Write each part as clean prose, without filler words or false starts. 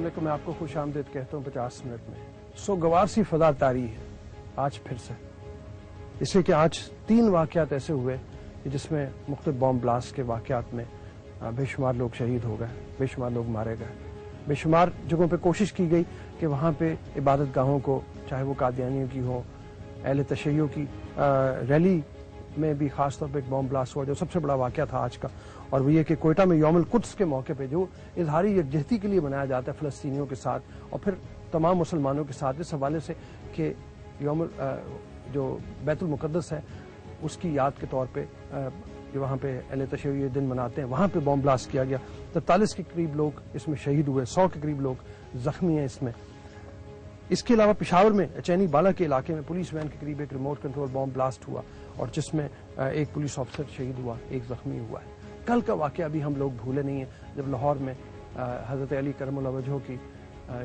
मैं आपको खुश आमदीद कहता हूँ 50 मिनट में। सोगवार सी फजा तारी है आज फिर से, इसलिए कि आज 3 वाकयात ऐसे हुए जिसमें मुख्तलिफ बॉम्ब ब्लास्ट के वाकयात में बेशुमार लोग शहीद हो गए, बेशुमार लोग मारे गए, बेशुमार जगहों पे कोशिश की गई कि वहाँ पे इबादत गाहों को, चाहे वो कादियानियों की हो, अहले तशय्युओ की रैली में भी खास तौर पे एक बॉम्ब ब्लास्ट हुआ जो सबसे बड़ा वाकया था आज का। और वो ये कि कोयटा में यौमुल कुद्स के मौके पे जो इजहारी यकजहती के लिए मनाया जाता है फ़लस्तीनियों के साथ और फिर तमाम मुसलमानों के साथ, इस हवाले से कि यौमुल जो बैतुल मुक़द्दस है उसकी याद के तौर पे जो वहाँ पे अहले तशय्युओ ये दिन मनाते हैं, वहाँ पे बॉम्ब ब्लास्ट किया गया। 43 के करीब लोग इसमें शहीद हुए, 100 के करीब लोग जख्मी हैं इसमें। इसके अलावा पेशावर में चैनी बाला के इलाके में पुलिस वैन के करीब एक रिमोट कंट्रोल बॉम्ब ब्लास्ट हुआ और जिसमें एक पुलिस ऑफिसर शहीद हुआ, एक जख्मी हुआ है। कल का वाकया भी हम लोग भूले नहीं हैं जब लाहौर में हज़रत अली करमुल्लाह वजहो की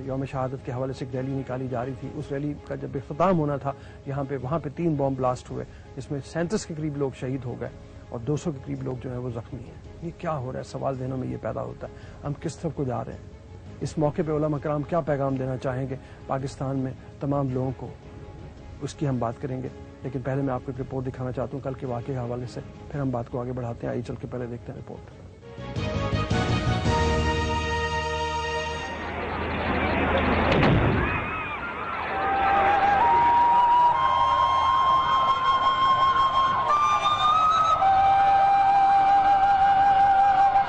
यौम शहादत के हवाले से एक रैली निकाली जा रही थी। उस रैली का जब इख्तिताम होना था वहाँ पे 3 बॉम्ब ब्लास्ट हुए जिसमें 37 के करीब लोग शहीद हो गए और 200 के करीब लोग जो है वो जख्मी हैं। ये क्या हो रहा है, सवाल ज़हनों में ये पैदा होता है, हम किस तरफ को जा रहे हैं। इस मौके पे उलमा कराम क्या पैगाम देना चाहेंगे पाकिस्तान में तमाम लोगों को, उसकी हम बात करेंगे। लेकिन पहले मैं आपको एक रिपोर्ट दिखाना चाहता हूँ कल के वाक़े के हवाले से, फिर हम बात को आगे बढ़ाते हैं। आइए चल के पहले देखते हैं रिपोर्ट।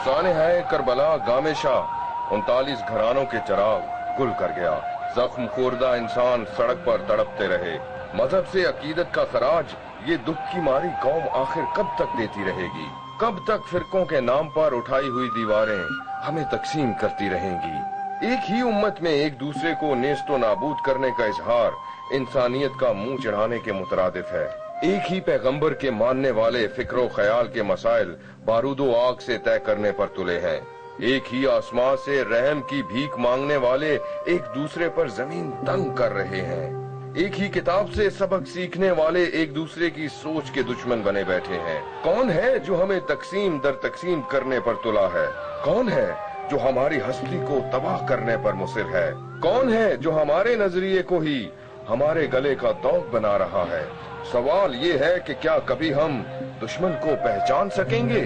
सानिहाए करबला गामे शाह 39 घरानों के चराग गुल कर गया। जख्म खुर्दा इंसान सड़क पर तड़पते रहे। मजहब से अकीदत का खराज ये दुख की मारी कौम आखिर कब तक देती रहेगी? कब तक फिरकों के नाम पर उठाई हुई दीवारें हमें तकसीम करती रहेंगी? एक ही उम्मत में एक दूसरे को नेस्तो नाबूद करने का इजहार इंसानियत का मुंह चढ़ाने के मुतरादिफ है। एक ही पैगंबर के मानने वाले फिक्रो ख्याल के मसाइल बारूदो आग से तय करने पर तुले हैं। एक ही आसमां से रहम की भीख मांगने वाले एक दूसरे पर जमीन तंग कर रहे हैं। एक ही किताब से सबक सीखने वाले एक दूसरे की सोच के दुश्मन बने बैठे हैं। कौन है जो हमें तकसीम दर तकसीम करने पर तुला है? कौन है जो हमारी हस्ती को तबाह करने पर मुसिर है? कौन है जो हमारे नजरिए को ही हमारे गले का तौक बना रहा है? सवाल ये है कि क्या कभी हम दुश्मन को पहचान सकेंगे?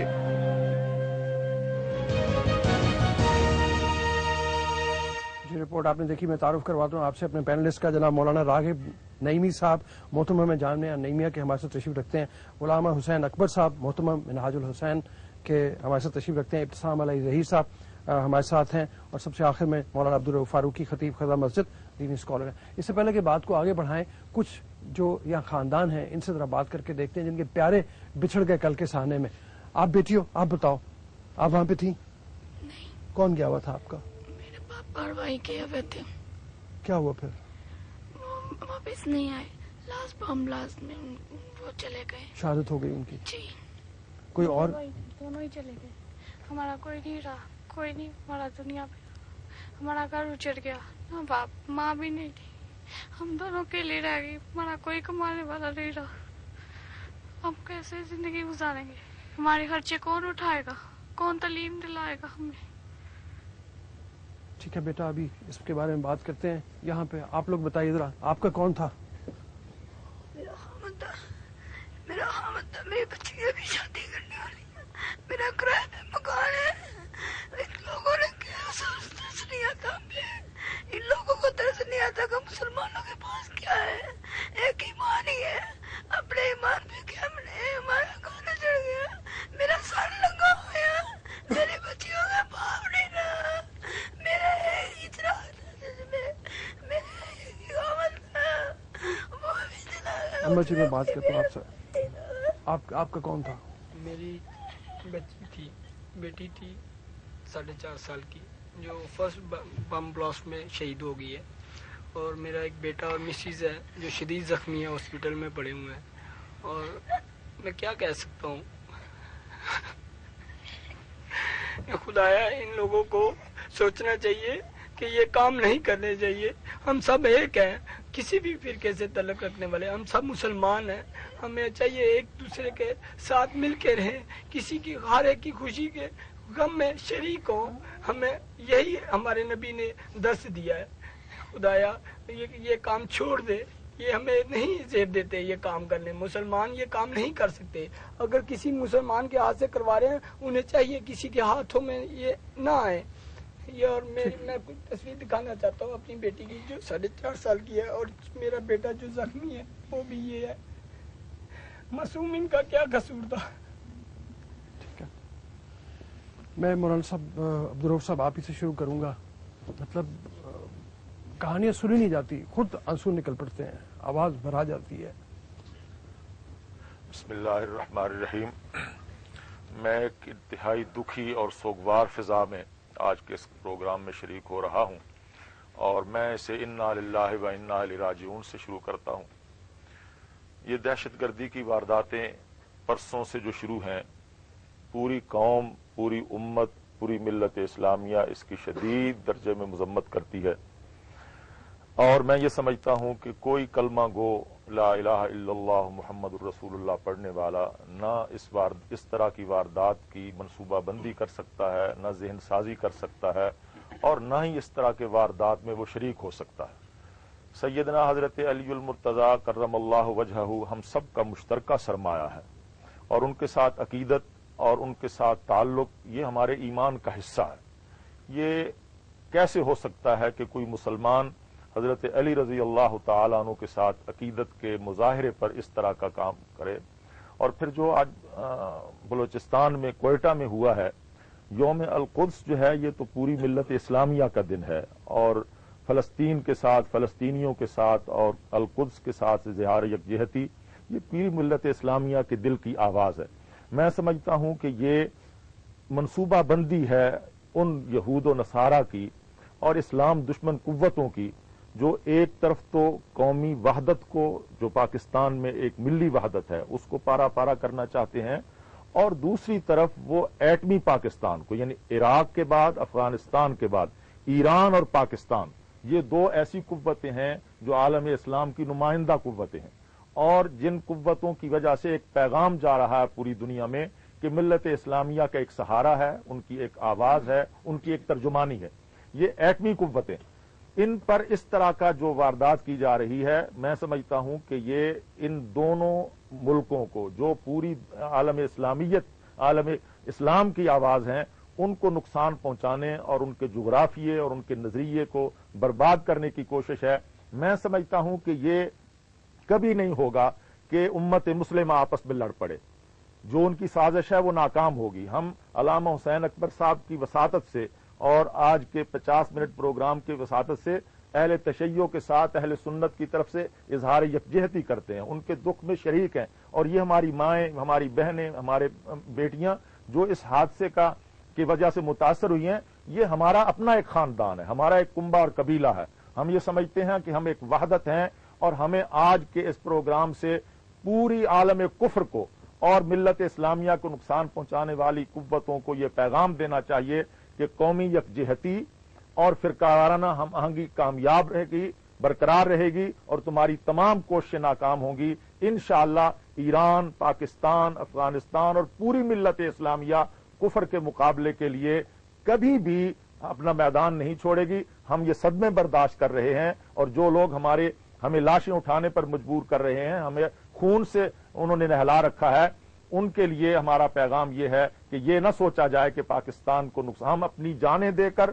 रिपोर्ट आपने देखी, मैं तारुफ करवाता हूँ आपसे अपने पैनलिस्ट का। जनाब मौलाना रागिब नईमी साहब मोहतरमा में जामिया नईमिया के हमारे साथ तशरीफ रखते हैं। उलामा हुसैन अकबर साहब मोहतरमा मिनहाजुल हुसैन के हमारे साथ तशरीफ रखते हैं। इब्तिसाम अली ज़हीर साहब हमारे साथ हैं और सबसे आखिर में मौलाना अब्दुल रऊफ फारूकी खतीब खजा मस्जिद दीनी स्कॉलर हैं। इससे पहले कि बात को आगे बढ़ाएं, कुछ जो यहाँ खानदान हैं इनसे जरा बात करके देखते हैं जिनके प्यारे बिछड़ गए कल के सहने में। आप बेटी हो, आप बताओ, आप वहाँ पे थी? नहीं। कौन गया हुआ था आपका? कार्रवाई किए हुए थे। क्या हुआ फिर? वो वापस नहीं आए, लास्ट बम ब्लास्ट में वो चले गए। शहादत हो गई उनकी? जी। कोई और? दोनों ही चले गए। हमारा कोई नहीं रहा, कोई नहीं हमारा दुनिया पे। हमारा घर उजड़ गया, ना बाप माँ भी नहीं थी, हम दोनों अकेले रह गए। हमारा कोई कमाने वाला नहीं रहा, हम कैसे जिंदगी गुजारेंगे? हमारे खर्चे कौन उठाएगा, कौन तालीम दिलाएगा हमें? ठीक है बेटा, अभी इसके बारे में बात करते हैं। यहाँ पे आप लोग बताइए जरा, आपका कौन था? मेरा हामिद था, मेरी बच्ची की भी शादी करने वाली है, मेरा किराए पे मकान है। इन लोगों ने क्या तरस नहीं आता हमें, इन लोगों को तरस नहीं आता कि मुसलमानों के पास क्या है, एक ईमान ही है। अपने ईमान पे क्या हमने, हमारा खाना चढ़ गया, मेरा सर लगा हुआ, मेरी बच्चियों का बाप नहीं रहा, मेरा इतना अम्मा जी मैं बात करता हूँ आपसे। आपका कौन था? मेरी बच्ची थी, बेटी थी 4.5 साल की, जो फर्स्ट बम ब्लास्ट में शहीद हो गई है। और मेरा एक बेटा और मिसेज है जो शदीद जख्मी है, हॉस्पिटल में पड़े हुए हैं। और मैं क्या कह सकता हूँ, खुदाया इन लोगों को सोचना चाहिए कि ये काम नहीं करने चाहिए। हम सब एक हैं, किसी भी फिरके से तल्लुक रखने वाले, हम सब मुसलमान हैं। हमें चाहिए एक दूसरे के साथ मिल के रहें, किसी की हर एक की खुशी के غم میں شریک ہوں. ہمیں یہی ہمارے نبی نے درس دیا ہے. خدایا یہ کام چھوڑ دے, یہ ہمیں نہیں زیب دیتے یہ کام کرنے. مسلمان یہ کام نہیں کر سکتے. اگر کسی مسلمان کے ہاتھ سے کروا رہے ہیں, انہیں چاہیے کسی کے ہاتھوں میں یہ نہ آئے. یہ اور میں کچھ تصویر دکھانا چاہتا ہوں اپنی بیٹی کی جو 4.5 سال کی ہے, اور میرا بیٹا جو زخمی ہے وہ بھی یہ ہے. معصوم ان کا کیا قصور تھا. ٹھیک ہے, میں مولانا صاحب عبدالرؤف صاحب آپ ہی سے شروع کروں گا. مطلب کہانیاں سنی نہیں جاتی, خود آنسو نکل پڑتے ہیں, آواز بھرا جاتی ہے. بسم اللہ الرحمن الرحیم. میں ایک انتہائی دکھی اور سوگوار فضا میں آج کے اس پروگرام میں شریک ہو رہا ہوں, اور میں اسے انا للہ و انا الیہ راجعون سے شروع کرتا ہوں. یہ دہشت گردی کی وارداتیں پرسوں سے جو شروع ہیں, پوری قوم, پوری امت, پوری ملت اسلامیہ اس کی شدید درجے میں مذمت کرتی ہے. اور میں یہ سمجھتا ہوں کہ کوئی کلمہ گو لا الہ الا اللہ محمد الرسول اللہ پڑھنے والا نہ اس طرح کی واردات کی منصوبہ بندی کر سکتا ہے, نہ ذہن سازی کر سکتا ہے, اور نہ ہی اس طرح کے واردات میں وہ شریک ہو سکتا ہے. سیدنا حضرت علی المرتضیٰ کرم اللہ وجہہ ہم سب کا مشترکہ سرمایہ ہے, اور ان کے ساتھ عقیدت اور ان کے ساتھ تعلق یہ ہمارے ایمان کا حصہ ہے. یہ کیسے ہو سکتا ہے کہ کوئی مسلمان حضرت علی رضی اللہ تعالیٰ عنہ کے ساتھ عقیدت کے مظاہرے پر اس طرح کا کام کرے. اور پھر جو آج بلوچستان میں کوئٹہ میں ہوا ہے, یوم القدس جو ہے, یہ تو پوری ملت اسلامیہ کا دن ہے, اور فلسطین کے ساتھ, فلسطینیوں کے ساتھ اور القدس کے ساتھ اظہار یکجہتی یہ پوری ملت اسلامیہ کے دل کی آواز ہے. میں سمجھتا ہوں کہ یہ منصوبہ بندی ہے ان یہود و نصارہ کی اور اسلام دشمن قوتوں کی, جو ایک طرف تو قومی وحدت کو, جو پاکستان میں ایک ملی وحدت ہے, اس کو پارا پارا کرنا چاہتے ہیں, اور دوسری طرف وہ ایٹمی پاکستان کو, یعنی عراق کے بعد, افغانستان کے بعد ایران اور پاکستان, یہ دو ایسی قوتیں ہیں جو عالم اسلام کی نمائندہ قوتیں ہیں, اور جن قوتوں کی وجہ سے ایک پیغام جا رہا ہے پوری دنیا میں کہ ملت اسلامیہ کا ایک سہارا ہے, ان کی ایک آواز ہے, ان کی ایک ترجمانی ہے. یہ ایٹمی قوتیں, ان پر اس طرح کا جو واردات کی جا رہی ہے, میں سمجھتا ہوں کہ یہ ان دونوں ملکوں کو, جو پوری عالم اسلامیت, عالم اسلام کی آواز ہیں, ان کو نقصان پہنچانے اور ان کے جغرافیے اور ان کے نظریے کو برباد کرنے کی کوشش ہے. میں سمجھتا ہوں کہ یہ کبھی نہیں ہوگا کہ امت مسلمہ آپس میں لڑ پڑے. جو ان کی سازش ہے وہ ناکام ہوگی. ہم علامہ حسین اکبر صاحب کی وساطت سے اور آج کے 50 منٹ پروگرام کی وساطت سے اہل تشیع کے ساتھ اہل سنت کی طرف سے اظہار یکجہتی کرتے ہیں, ان کے دکھ میں شریک ہیں. اور یہ ہماری مائیں, ہماری بہنیں, ہمارے بیٹیاں جو اس حادثے کی وجہ سے متاثر ہوئی ہیں, یہ ہمارا اپنا ایک خاندان ہے, ہمارا ایک کنبہ اور قبیلہ ہے. ہم یہ سمجھتے ہیں کہ ہم ایک وحدت ہیں, اور ہمیں آج کے اس پروگرام سے پوری عالم کفر کو اور ملت اسلامیہ کو نقصان پہنچانے والی قوتوں کو یہ پیغام دینا چاہیے کہ قومی یکجہتی اور فرقہ وارانہ ہم آہنگی کامیاب رہے گی, برقرار رہے گی, اور تمہاری تمام کوششیں ناکام ہوں گی. انشاءاللہ ایران, پاکستان, افغانستان اور پوری ملت اسلامیہ کفر کے مقابلے کے لیے کبھی بھی اپنا میدان نہیں چھوڑے گی. ہم یہ صدمے برداشت کر رہے ہیں, اور جو لوگ ہمیں لاشیں اٹھانے پر مجبور کر رہے ہیں, ہمیں خون سے انہوں نے نہلا رکھا ہے, ان کے لیے ہمارا پیغام یہ ہے کہ یہ نہ سوچا جائے کہ پاکستان کو نقصان, ہم اپنی جانیں دے کر,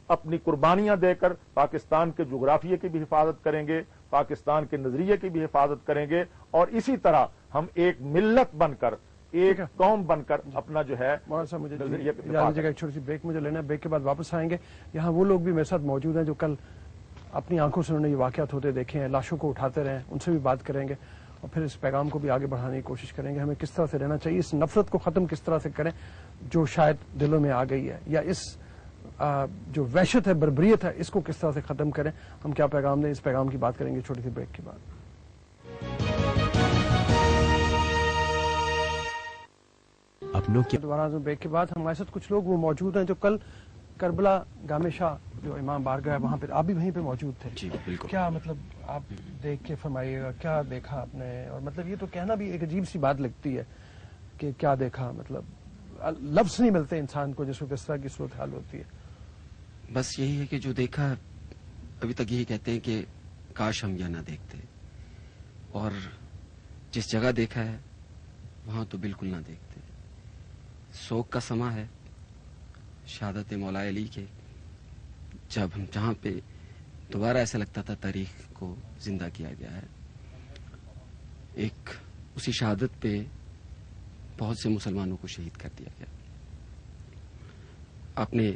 اپنی قربانیاں دے کر پاکستان کے جغرافیے کی بھی حفاظت کریں گے, پاکستان کے نظریے کی بھی حفاظت کریں گے, اور اسی طرح ہم ایک ملت بن کر, ایک قوم بن کر اپنا جو ہے نظریہ ایک چھوٹی سی بریک مجھے لینا ہے. بریک کے بعد واپس آئیں گے. یہاں وہ لوگ بھی میرے ساتھ موجود ہیں جو کل اپنی آنکھوں سے انہوں نے یہ واقعات ہوتے دیکھے ہیں, لاشوں کو اٹھاتے رہے, ان سے بھی بات کریں گے, اور پھر اس پیغام کو بھی آگے بڑھانے کی کوشش کریں گے. ہمیں کس طرح سے رہنا چاہیے, اس نفرت کو ختم کس طرح سے کریں جو شاید دلوں میں آ گئی ہے, یا اس جو وحشت ہے, بربریت ہے, اس کو کس طرح سے ختم کریں. ہم کیا پیغام دیں, اس پیغام کی بات کریں گے چھوٹی سی بریک کے بعد. دوبارہ بریک کے بعد ہمارے ساتھ کچھ لوگ وہ موجود ہیں جو کل کربلا گامے شاہ جو امام بارگاہ ہے وہاں پہ, آپ بھی وہیں پہ موجود تھے. جی بالکل. کیا مطلب آپ دیکھ کے فرمائیے گا, کیا دیکھا آپ نے, اور مطلب یہ تو کہنا بھی ایک عجیب سی بات لگتی ہے کہ کیا دیکھا, مطلب लफ्ज नहीं मिलते इंसान को जिस वक्त इस तरह की सूरत हाल होती है। बस यही है कि जो देखा अभी तक यही कहते हैं कि काश हम यह ना देखते, और जिस जगह देखा है वहां तो बिल्कुल ना देखते। शोक का समा है शहादत मौला अली के, जब हम जहां पे दोबारा ऐसा लगता था तारीख को जिंदा किया गया है। एक उसी शहादत पे बहुत से मुसलमानों को शहीद कर दिया गया। आपने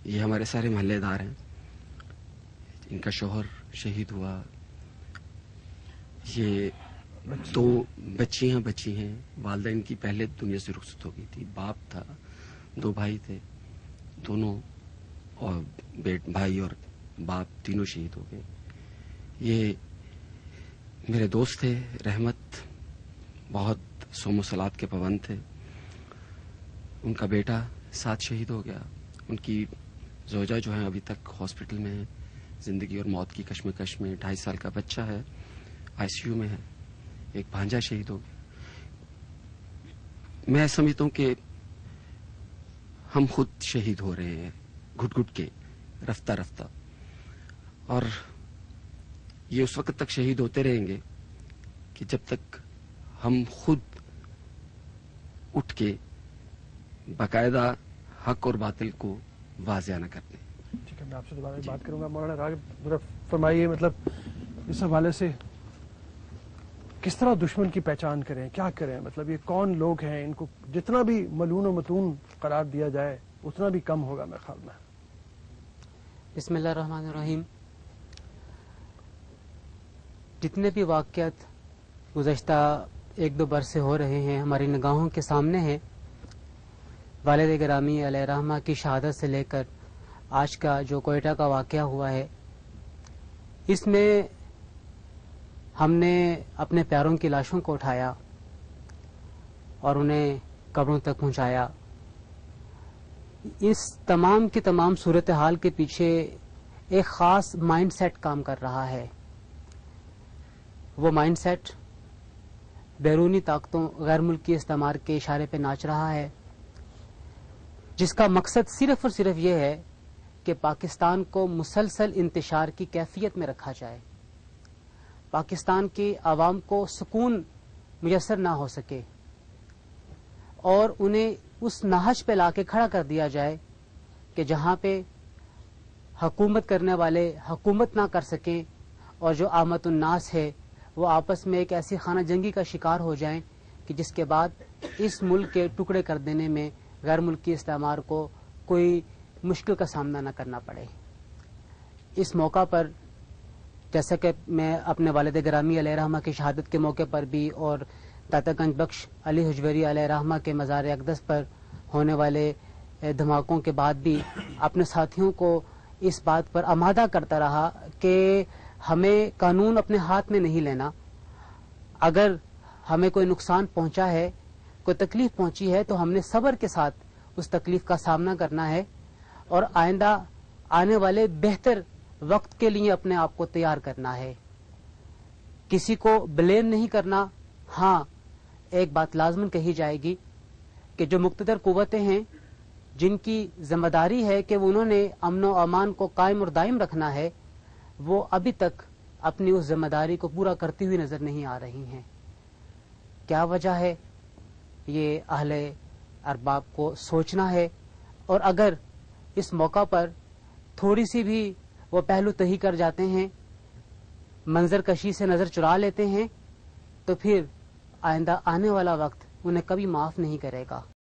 ये हमारे सारे महल्लेदार हैं, इनका शौहर शहीद हुआ, ये दो बच्ची हैं, वालिदा इनकी पहले दुनिया से रुखसत हो गई थी, बाप था, दो भाई थे, दोनों और भाई और बाप तीनों शहीद हो गए। ये मेरे दोस्त थे, रहमत बहुत सोमो सलात के पाबंद थे। उनका बेटा साथ शहीद हो गया। उनकी जोजा जो है अभी तक हॉस्पिटल में है, जिंदगी और मौत की कश्मकश में। 2.5 साल का बच्चा है, आईसीयू में है। एक भांजा शहीद हो गया। मैं समझता हूं कि हम खुद शहीद हो रहे हैं घुट घुट के, रफ्ता रफ्ता, और ये उस वक्त तक शहीद होते रहेंगे कि जब तक हम खुद उठ के बाकायदा हक और बातिल को वाज़िया न करते। ठीक है, मैं आपसे दोबारा बात करूंगा। मौलाना रागिब फरमाइए, मतलब इस हवाले से किस तरह दुश्मन की पहचान करें, क्या करें? मतलब ये कौन लोग हैं, इनको जितना भी मलून और मतून करार दिया जाए उतना भी कम होगा मेरे ख्याल में। बिस्मिल्लाहिर्रहमानिर्रहीम। जितने भी वाक़यात गुज़श्ता 1-2 बरस से हो रहे हैं हमारी निगाहों के सामने हैं, वालिद गिरामी अलैहिर्रहमा की शहादत से लेकर आज का जो कोयटा का वाक़या हुआ है, इसमें हमने अपने प्यारों की लाशों को उठाया और उन्हें कब्रों तक पहुंचाया। इस तमाम की तमाम सूरत हाल के पीछे एक ख़ास माइंड सेट काम कर रहा है। वो माइंड सेट बैरूनी ताकतों, गैर मुल्की इस्तेमार के इशारे पे नाच रहा है, जिसका मकसद सिर्फ और सिर्फ ये है कि पाकिस्तान को मुसलसल इंतशार की कैफियत में रखा जाए, पाकिस्तान की आवाम को सुकून मुयसर ना हो सके और उन्हें उस नहज पे लाके खड़ा कर दिया जाए कि जहां पे हुकूमत करने वाले हुकूमत ना कर सकें और जो आमतुन्नास है वो आपस में एक ऐसी खाना जंगी का शिकार हो जाएं कि जिसके बाद इस मुल्क के टुकड़े कर देने में गैर मुल्की इस्तेमार को कोई मुश्किल का सामना न करना पड़े। इस मौका पर जैसा कि मैं अपने वालिद गिरामी अलैहिर्रहमा की शहादत के मौके पर भी और दाता गंज बख्श अली हुजवेरी अलैहिर्रहमा के मज़ार अक़दस पर होने वाले धमाकों के बाद भी अपने साथियों को इस बात पर आमादा करता रहा कि हमें कानून अपने हाथ में नहीं लेना। अगर हमें कोई नुकसान पहुंचा है, कोई तकलीफ पहुंची है, तो हमने सब्र के साथ उस तकलीफ का सामना करना है और आइंदा आने वाले बेहतर वक्त के लिए अपने आप को तैयार करना है। किसी को ब्लेम नहीं करना। हाँ, एक बात लाजमन कही जाएगी कि जो मुक्तदर कुव्वतें हैं, जिनकी जिम्मेदारी है कि उन्होंने अमन व अमान को कायम और दायम रखना है, वो अभी तक अपनी उस जिम्मेदारी को पूरा करती हुई नजर नहीं आ रही हैं। क्या वजह है? ये अहले अरबाब को सोचना है, और अगर इस मौका पर थोड़ी सी भी वो पहलू तही कर जाते हैं, मंजर कशी से नजर चुरा लेते हैं, तो फिर आइंदा आने वाला वक्त उन्हें कभी माफ नहीं करेगा।